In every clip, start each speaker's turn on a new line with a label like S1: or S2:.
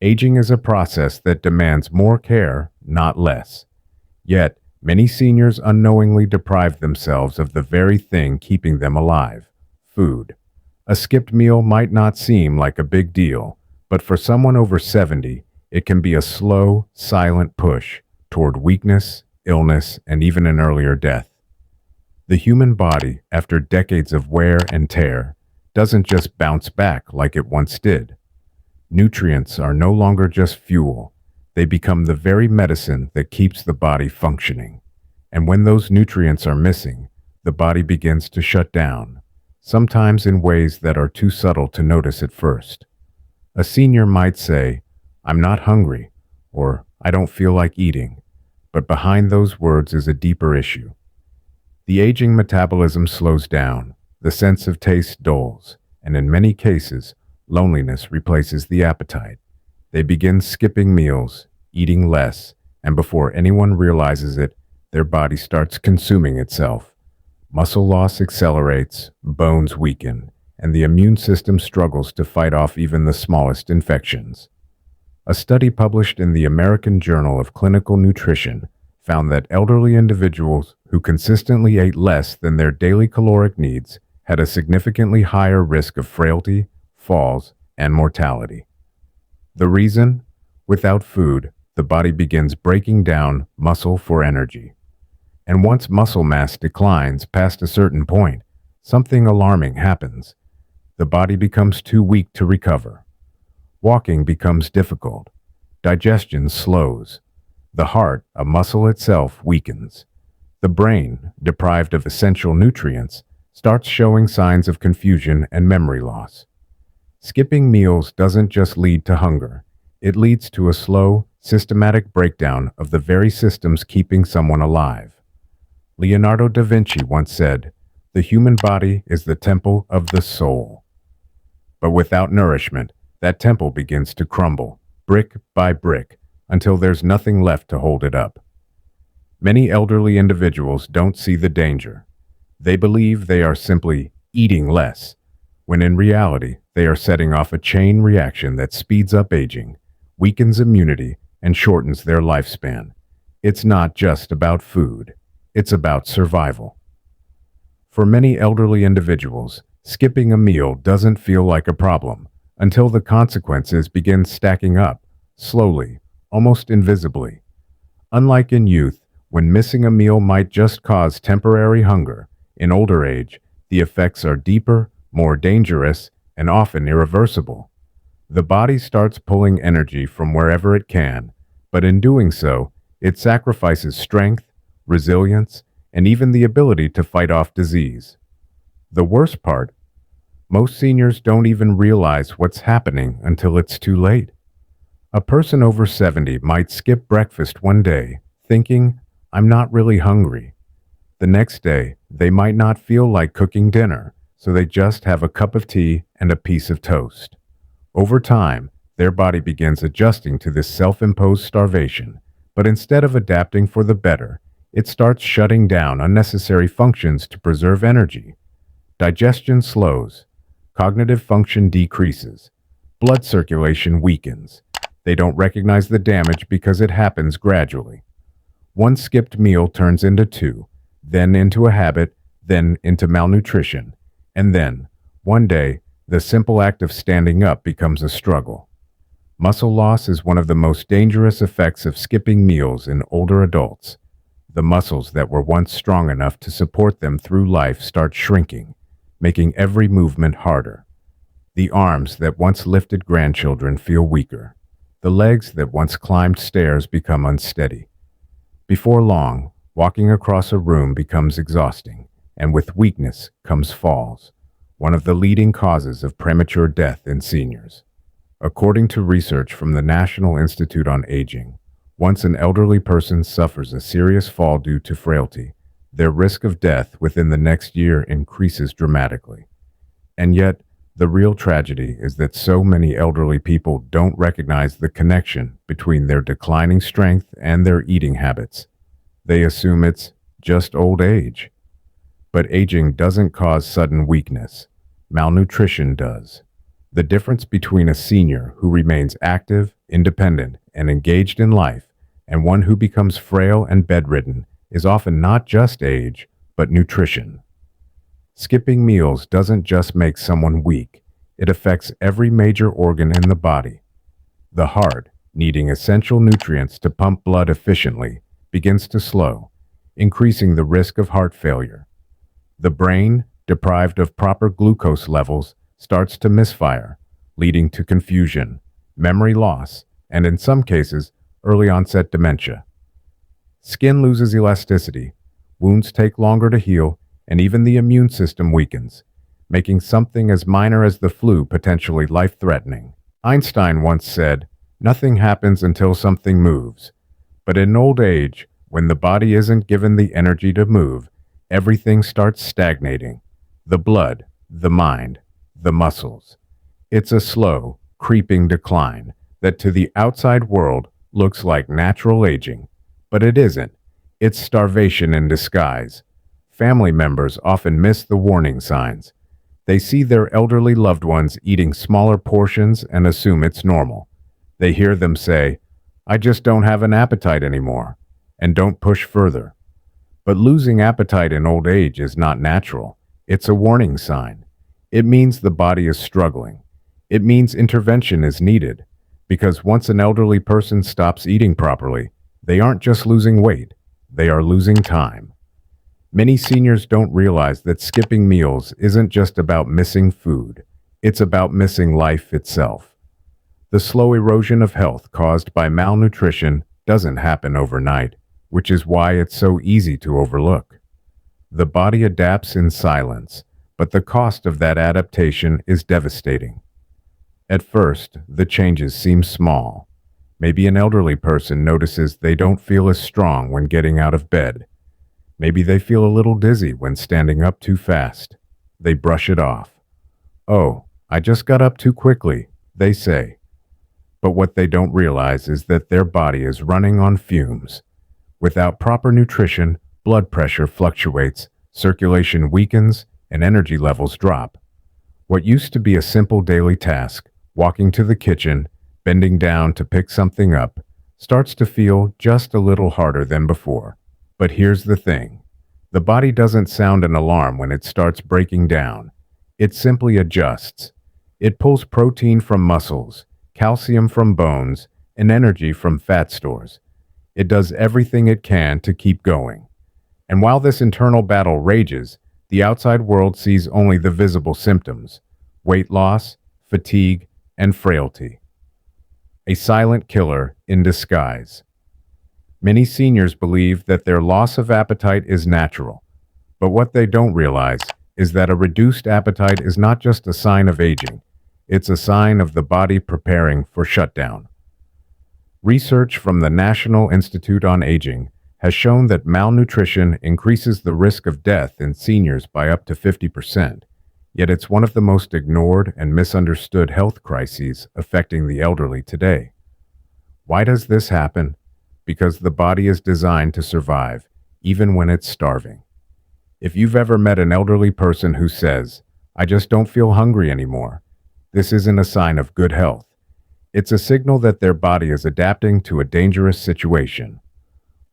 S1: Aging is a process that demands more care, not less. Yet, many seniors unknowingly deprive themselves of the very thing keeping them alive: food. A skipped meal might not seem like a big deal, but for someone over 70, it can be a slow, silent push toward weakness, illness, and even an earlier death. The human body, after decades of wear and tear, doesn't just bounce back like it once did. Nutrients are no longer just fuel, they become the very medicine that keeps the body functioning. And when those nutrients are missing, the body begins to shut down, sometimes in ways that are too subtle to notice at first. A senior might say, "I'm not hungry," or "I don't feel like eating." But behind those words is a deeper issue. The aging metabolism slows down, the sense of taste dulls, and in many cases, loneliness replaces the appetite. They begin skipping meals, eating less, and before anyone realizes it, their body starts consuming itself. Muscle loss accelerates, bones weaken, and the immune system struggles to fight off even the smallest infections. A study published in the American Journal of Clinical Nutrition found that elderly individuals who consistently ate less than their daily caloric needs had a significantly higher risk of frailty, falls, and mortality. The reason? Without food, the body begins breaking down muscle for energy. And once muscle mass declines past a certain point, something alarming happens. The body becomes too weak to recover. Walking becomes difficult. Digestion slows. The heart, a muscle itself, weakens. The brain, deprived of essential nutrients, starts showing signs of confusion and memory loss. Skipping meals doesn't just lead to hunger. It leads to a slow, systematic breakdown of the very systems keeping someone alive. Leonardo da Vinci once said, "The human body is the temple of the soul." But without nourishment, that temple begins to crumble, brick by brick, until there's nothing left to hold it up. Many elderly individuals don't see the danger. They believe they are simply eating less, when in reality, they are setting off a chain reaction that speeds up aging, weakens immunity, and shortens their lifespan. It's not just about food. It's about survival. For many elderly individuals, skipping a meal doesn't feel like a problem until the consequences begin stacking up, slowly, almost invisibly. Unlike in youth, when missing a meal might just cause temporary hunger, in older age, the effects are deeper, more dangerous, and often irreversible. The body starts pulling energy from wherever it can, but in doing so, it sacrifices strength, resilience, and even the ability to fight off disease. The worst part, most seniors don't even realize what's happening until it's too late. A person over 70 might skip breakfast one day, thinking, "I'm not really hungry." The next day, they might not feel like cooking dinner, so they just have a cup of tea and a piece of toast. Over time, their body begins adjusting to this self-imposed starvation, but instead of adapting for the better, it starts shutting down unnecessary functions to preserve energy. Digestion slows, cognitive function decreases, blood circulation weakens. They don't recognize the damage because it happens gradually. One skipped meal turns into two, then into a habit, then into malnutrition, and then, one day, the simple act of standing up becomes a struggle. Muscle loss is one of the most dangerous effects of skipping meals in older adults. The muscles that were once strong enough to support them through life start shrinking, making every movement harder. The arms that once lifted grandchildren feel weaker. The legs that once climbed stairs become unsteady. Before long, walking across a room becomes exhausting, and with weakness comes falls, one of the leading causes of premature death in seniors. According to research from the National Institute on Aging, once an elderly person suffers a serious fall due to frailty, their risk of death within the next year increases dramatically. And yet, the real tragedy is that so many elderly people don't recognize the connection between their declining strength and their eating habits. They assume it's just old age. But aging doesn't cause sudden weakness. Malnutrition does. The difference between a senior who remains active, independent, and engaged in life, and one who becomes frail and bedridden is often not just age, but nutrition. Skipping meals doesn't just make someone weak, it affects every major organ in the body. The heart, needing essential nutrients to pump blood efficiently, begins to slow, increasing the risk of heart failure. The brain, deprived of proper glucose levels, starts to misfire, leading to confusion, memory loss, and in some cases, early onset dementia. Skin loses elasticity, wounds take longer to heal, and even the immune system weakens, making something as minor as the flu potentially life-threatening. Einstein once said, "Nothing happens until something moves." But in old age, when the body isn't given the energy to move, everything starts stagnating. The blood, the mind, the muscles. It's a slow, creeping decline that to the outside world looks like natural aging. But it isn't. It's starvation in disguise. Family members often miss the warning signs. They see their elderly loved ones eating smaller portions and assume it's normal. They hear them say, "I just don't have an appetite anymore," and don't push further. But losing appetite in old age is not natural. It's a warning sign. It means the body is struggling. It means intervention is needed. Because once an elderly person stops eating properly, they aren't just losing weight, they are losing time. Many seniors don't realize that skipping meals isn't just about missing food. It's about missing life itself. The slow erosion of health caused by malnutrition doesn't happen overnight, which is why it's so easy to overlook. The body adapts in silence, but the cost of that adaptation is devastating. At first, the changes seem small. Maybe an elderly person notices they don't feel as strong when getting out of bed. Maybe they feel a little dizzy when standing up too fast. They brush it off. "Oh, I just got up too quickly," they say. But what they don't realize is that their body is running on fumes. Without proper nutrition, blood pressure fluctuates, circulation weakens, and energy levels drop. What used to be a simple daily task, walking to the kitchen, bending down to pick something up, starts to feel just a little harder than before. But here's the thing. The body doesn't sound an alarm when it starts breaking down. It simply adjusts. It pulls protein from muscles, calcium from bones, and energy from fat stores. It does everything it can to keep going. And while this internal battle rages, the outside world sees only the visible symptoms: weight loss, fatigue, and frailty. A silent killer in disguise. Many seniors believe that their loss of appetite is natural, but what they don't realize is that a reduced appetite is not just a sign of aging, it's a sign of the body preparing for shutdown. Research from the National Institute on Aging has shown that malnutrition increases the risk of death in seniors by up to 50%. Yet it's one of the most ignored and misunderstood health crises affecting the elderly today. Why does this happen? Because the body is designed to survive, even when it's starving. If you've ever met an elderly person who says, "I just don't feel hungry anymore," this isn't a sign of good health. It's a signal that their body is adapting to a dangerous situation.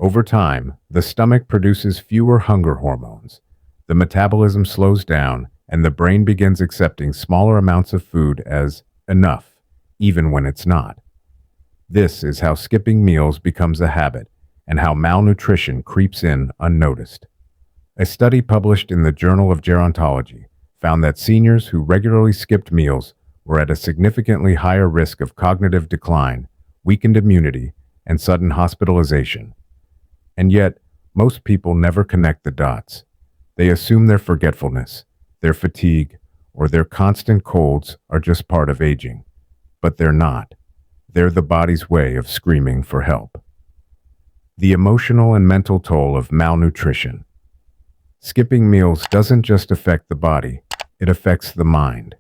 S1: Over time, the stomach produces fewer hunger hormones. The metabolism slows down, and the brain begins accepting smaller amounts of food as enough, even when it's not. This is how skipping meals becomes a habit, and how malnutrition creeps in unnoticed. A study published in the Journal of Gerontology found that seniors who regularly skipped meals were at a significantly higher risk of cognitive decline, weakened immunity, and sudden hospitalization. And yet, most people never connect the dots. They assume their forgetfulness, their fatigue, or their constant colds are just part of aging. But they're not. They're the body's way of screaming for help. The emotional and mental toll of malnutrition. Skipping meals doesn't just affect the body, it affects the mind.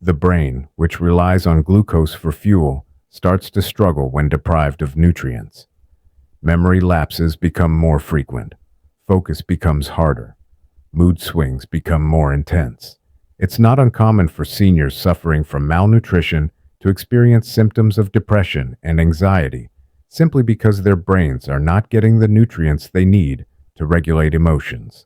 S1: The brain, which relies on glucose for fuel, starts to struggle when deprived of nutrients. Memory lapses become more frequent. Focus becomes harder. Mood swings become more intense. It's not uncommon for seniors suffering from malnutrition to experience symptoms of depression and anxiety simply because their brains are not getting the nutrients they need to regulate emotions.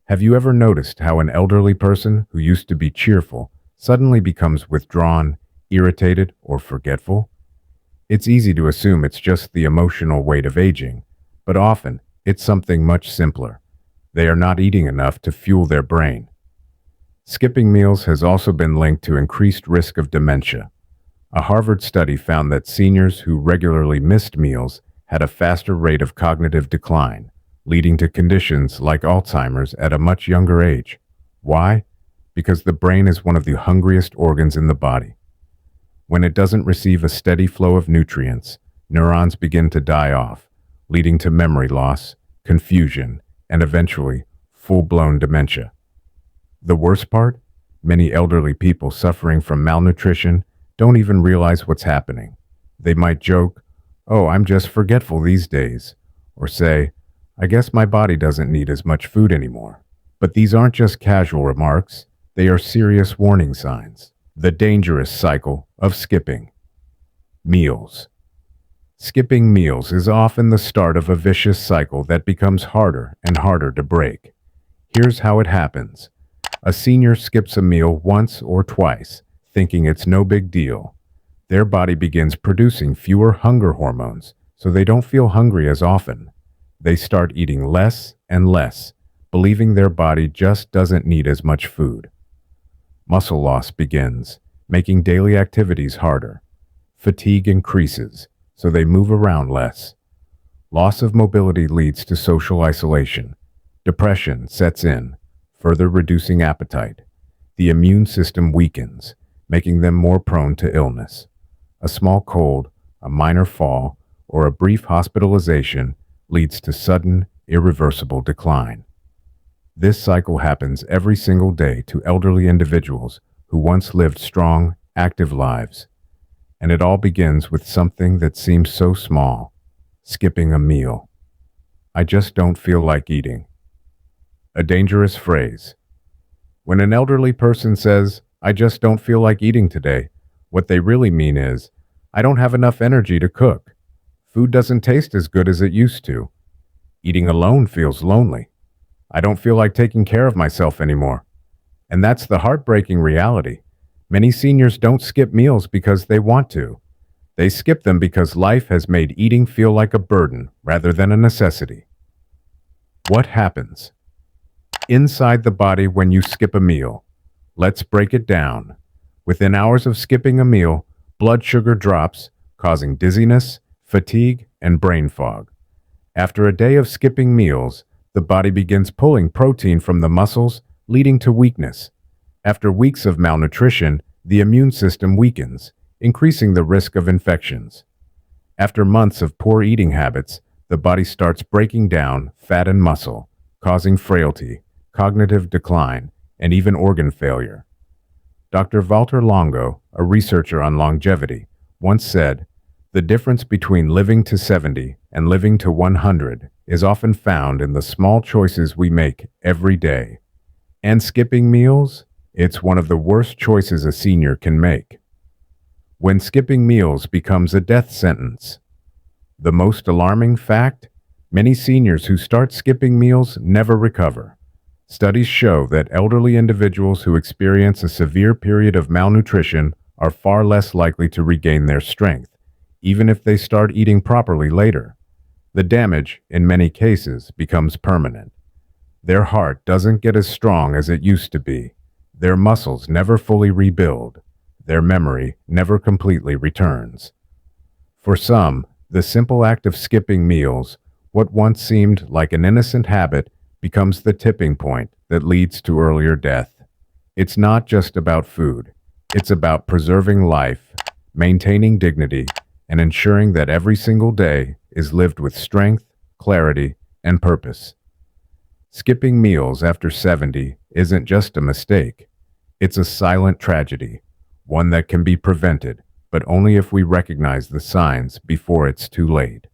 S1: Have you ever noticed how an elderly person who used to be cheerful suddenly becomes withdrawn, irritated, or forgetful? It's easy to assume it's just the emotional weight of aging, but often it's something much simpler. They are not eating enough to fuel their brain. Skipping meals has also been linked to increased risk of dementia. A Harvard study found that seniors who regularly missed meals had a faster rate of cognitive decline, leading to conditions like Alzheimer's at a much younger age. Why? Because the brain is one of the hungriest organs in the body. When it doesn't receive a steady flow of nutrients, neurons begin to die off, leading to memory loss, confusion, and eventually full-blown dementia. The worst part? Many elderly people suffering from malnutrition don't even realize what's happening. They might joke, "Oh, I'm just forgetful these days," or say, "I guess my body doesn't need as much food anymore." But these aren't just casual remarks, they are serious warning signs. The dangerous cycle of skipping. Meals. Skipping meals is often the start of a vicious cycle that becomes harder and harder to break. Here's how it happens. A senior skips a meal once or twice, thinking it's no big deal. Their body begins producing fewer hunger hormones, so they don't feel hungry as often. They start eating less and less, believing their body just doesn't need as much food. Muscle loss begins, making daily activities harder. Fatigue increases, so they move around less. Loss of mobility leads to social isolation. Depression sets in, further reducing appetite. The immune system weakens, making them more prone to illness. A small cold, a minor fall, or a brief hospitalization leads to sudden, irreversible decline. This cycle happens every single day to elderly individuals who once lived strong, active lives. And it all begins with something that seems so small: skipping a meal. "I just don't feel like eating." A dangerous phrase. When an elderly person says, "I just don't feel like eating today," what they really mean is, "I don't have enough energy to cook. Food doesn't taste as good as it used to. Eating alone feels lonely. I don't feel like taking care of myself anymore." And that's the heartbreaking reality. Many seniors don't skip meals because they want to. They skip them because life has made eating feel like a burden rather than a necessity. What happens inside the body when you skip a meal? Let's break it down. Within hours of skipping a meal, blood sugar drops, causing dizziness, fatigue, and brain fog. After a day of skipping meals, the body begins pulling protein from the muscles, leading to weakness. After weeks of malnutrition, the immune system weakens, increasing the risk of infections. After months of poor eating habits, the body starts breaking down fat and muscle, causing frailty, cognitive decline, and even organ failure. Dr. Walter Longo, a researcher on longevity, once said, "The difference between living to 70 and living to 100 is often found in the small choices we make every day." And skipping meals? It's one of the worst choices a senior can make. When skipping meals becomes a death sentence. The most alarming fact? Many seniors who start skipping meals never recover. Studies show that elderly individuals who experience a severe period of malnutrition are far less likely to regain their strength, even if they start eating properly later. The damage, in many cases, becomes permanent. Their heart doesn't get as strong as it used to be. Their muscles never fully rebuild. Their memory never completely returns. For some, the simple act of skipping meals, what once seemed like an innocent habit, becomes the tipping point that leads to earlier death. It's not just about food. It's about preserving life, maintaining dignity, and ensuring that every single day is lived with strength, clarity, and purpose. Skipping meals after 70 isn't just a mistake. It's a silent tragedy, one that can be prevented, but only if we recognize the signs before it's too late.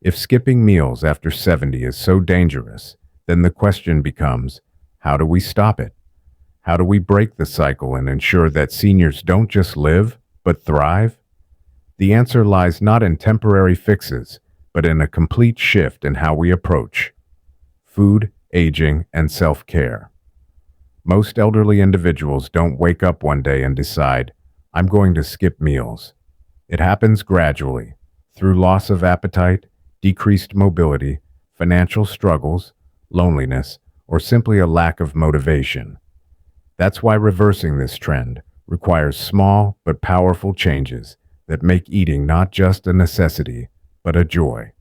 S1: If skipping meals after 70 is so dangerous, then the question becomes, how do we stop it? How do we break the cycle and ensure that seniors don't just live, but thrive? The answer lies not in temporary fixes, but in a complete shift in how we approach food, aging, and self-care. Most elderly individuals don't wake up one day and decide, I'm going to skip meals. It happens gradually, through loss of appetite, decreased mobility, financial struggles, loneliness, or simply a lack of motivation. That's why reversing this trend requires small but powerful changes that make eating not just a necessity, but a joy.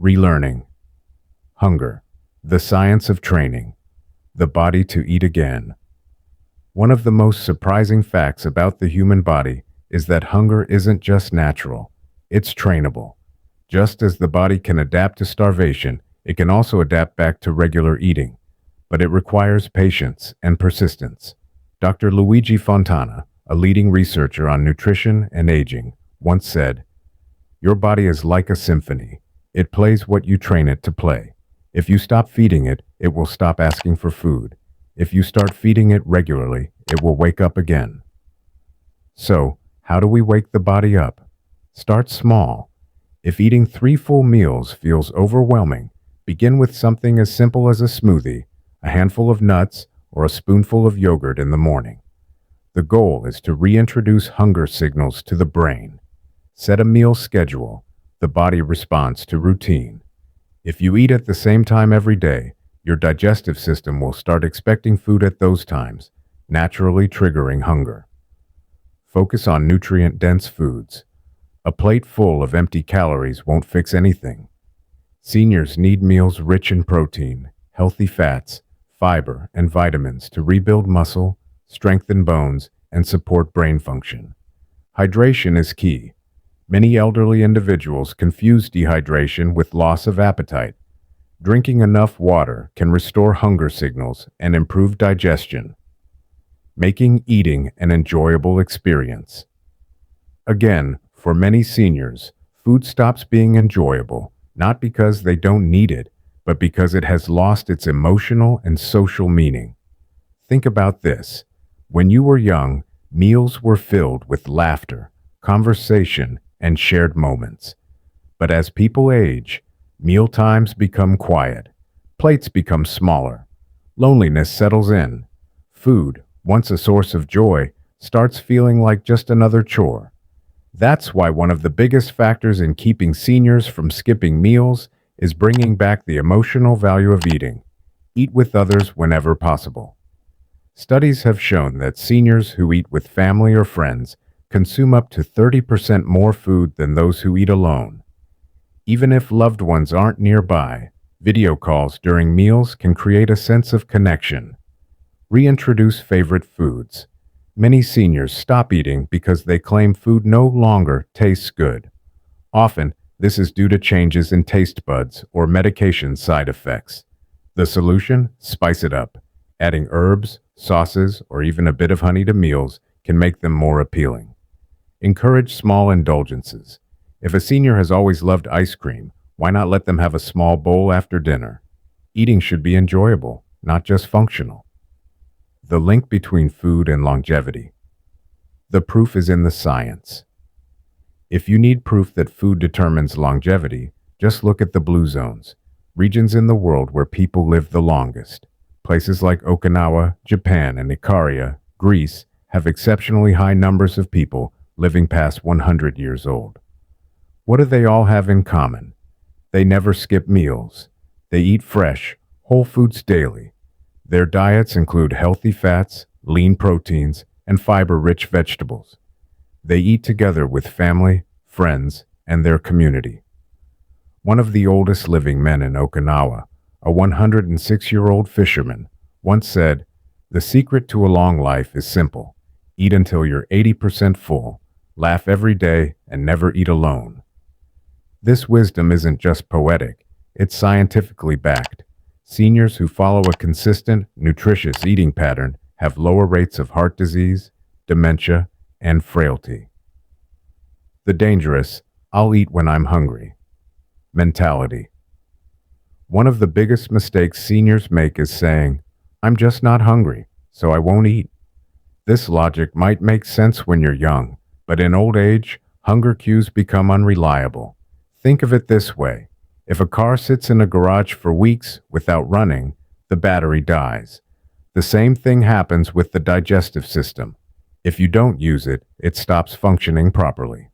S1: Relearning. Hunger. The science of training. The body to eat again. One of the most surprising facts about the human body is that hunger isn't just natural, it's trainable. Just as the body can adapt to starvation, it can also adapt back to regular eating, but it requires patience and persistence. Dr. Luigi Fontana, a leading researcher on nutrition and aging, once said, "Your body is like a symphony. It plays what you train it to play. If you stop feeding it, it will stop asking for food. If you start feeding it regularly, it will wake up again." So, how do we wake the body up? Start small. If eating 3 full meals feels overwhelming, begin with something as simple as a smoothie, a handful of nuts, or a spoonful of yogurt in the morning. The goal is to reintroduce hunger signals to the brain. Set a meal schedule. The body responds to routine. If you eat at the same time every day, your digestive system will start expecting food at those times, naturally triggering hunger. Focus on nutrient-dense foods. A plate full of empty calories won't fix anything. Seniors need meals rich in protein, healthy fats, fiber, and vitamins to rebuild muscle, strengthen bones, and support brain function. Hydration is key. Many elderly individuals confuse dehydration with loss of appetite. Drinking enough water can restore hunger signals and improve digestion, making eating an enjoyable experience. Again, for many seniors, food stops being enjoyable, not because they don't need it, but because it has lost its emotional and social meaning. Think about this. When you were young, meals were filled with laughter, conversation, and shared moments. But as people age, meal times become quiet, plates become smaller, loneliness settles in. Food, once a source of joy, starts feeling like just another chore. That's why one of the biggest factors in keeping seniors from skipping meals is bringing back the emotional value of eating. Eat with others whenever possible. Studies have shown that seniors who eat with family or friends consume up to 30% more food than those who eat alone. Even if loved ones aren't nearby, video calls during meals can create a sense of connection. Reintroduce favorite foods. Many seniors stop eating because they claim food no longer tastes good. Often, this is due to changes in taste buds or medication side effects. The solution? Spice it up. Adding herbs, sauces, or even a bit of honey to meals can make them more appealing. Encourage small indulgences. If a senior has always loved ice cream, why not let them have a small bowl after dinner? Eating should be enjoyable, not just functional. The link between food and longevity. The proof is in the science. If you need proof that food determines longevity, just look at the blue zones, regions in the world where people live the longest. Places like Okinawa, Japan, and Ikaria, Greece, have exceptionally high numbers of people living past 100 years old. What do they all have in common? They never skip meals. They eat fresh, whole foods daily. Their diets include healthy fats, lean proteins, and fiber-rich vegetables. They eat together with family, friends, and their community. One of the oldest living men in Okinawa, a 106-year-old fisherman, once said, "The secret to a long life is simple. Eat until you're 80% full, laugh every day, and never eat alone." This wisdom isn't just poetic, it's scientifically backed. Seniors who follow a consistent, nutritious eating pattern have lower rates of heart disease, dementia, and frailty. The dangerous, "I'll eat when I'm hungry" mentality. One of the biggest mistakes seniors make is saying, "I'm just not hungry, so I won't eat." This logic might make sense when you're young, But in old age, hunger cues become unreliable. Think of it this way. If a car sits in a garage for weeks without running, the battery dies. The same thing happens with the digestive system. If you don't use it, it stops functioning properly.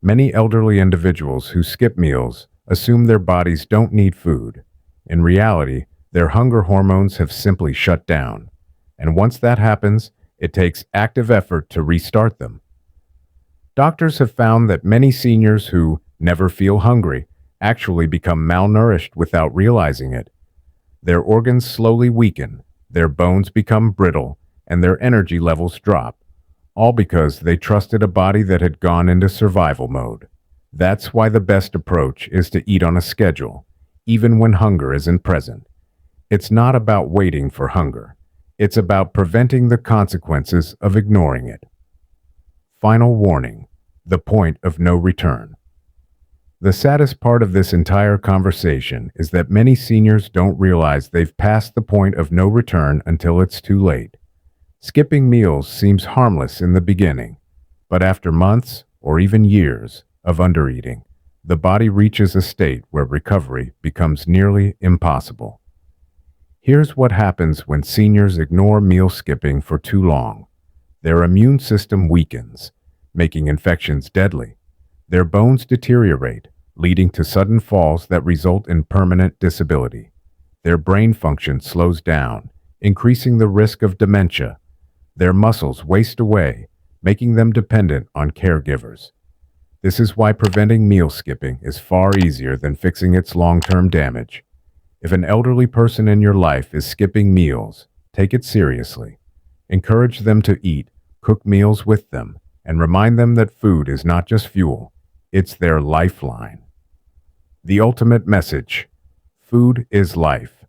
S1: Many elderly individuals who skip meals assume their bodies don't need food. In reality, their hunger hormones have simply shut down. And once that happens, it takes active effort to restart them. Doctors have found that many seniors who never feel hungry actually become malnourished without realizing it. Their organs slowly weaken, their bones become brittle, and their energy levels drop, all because they trusted a body that had gone into survival mode. That's why the best approach is to eat on a schedule, even when hunger isn't present. It's not about waiting for hunger. It's about preventing the consequences of ignoring it. Final warning: the point of no return. The saddest part of this entire conversation is that many seniors don't realize they've passed the point of no return until it's too late. Skipping meals seems harmless in the beginning, but after months or even years of undereating, the body reaches a state where recovery becomes nearly impossible. Here's what happens when seniors ignore meal skipping for too long. Their immune system weakens, making infections deadly. Their bones deteriorate, leading to sudden falls that result in permanent disability. Their brain function slows down, increasing the risk of dementia. Their muscles waste away, making them dependent on caregivers. This is why preventing meal skipping is far easier than fixing its long-term damage. If an elderly person in your life is skipping meals, take it seriously. Encourage them to eat, cook meals with them, and remind them that food is not just fuel, it's their lifeline. The ultimate message: food is life.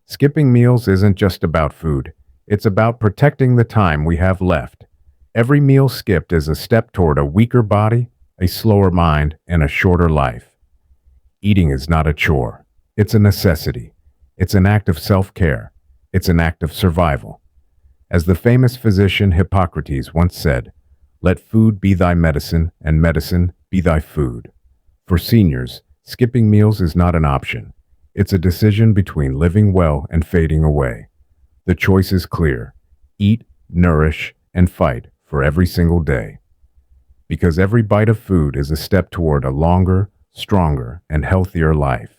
S1: Skipping meals isn't just about food, it's about protecting the time we have left. Every meal skipped is a step toward a weaker body, a slower mind, and a shorter life. Eating is not a chore. It's a necessity. It's an act of self-care. It's an act of survival. As the famous physician Hippocrates once said, "Let food be thy medicine, and medicine be thy food." For seniors, skipping meals is not an option. It's a decision between living well and fading away. The choice is clear: eat, nourish, and fight for every single day. Because every bite of food is a step toward a longer, stronger, and healthier life.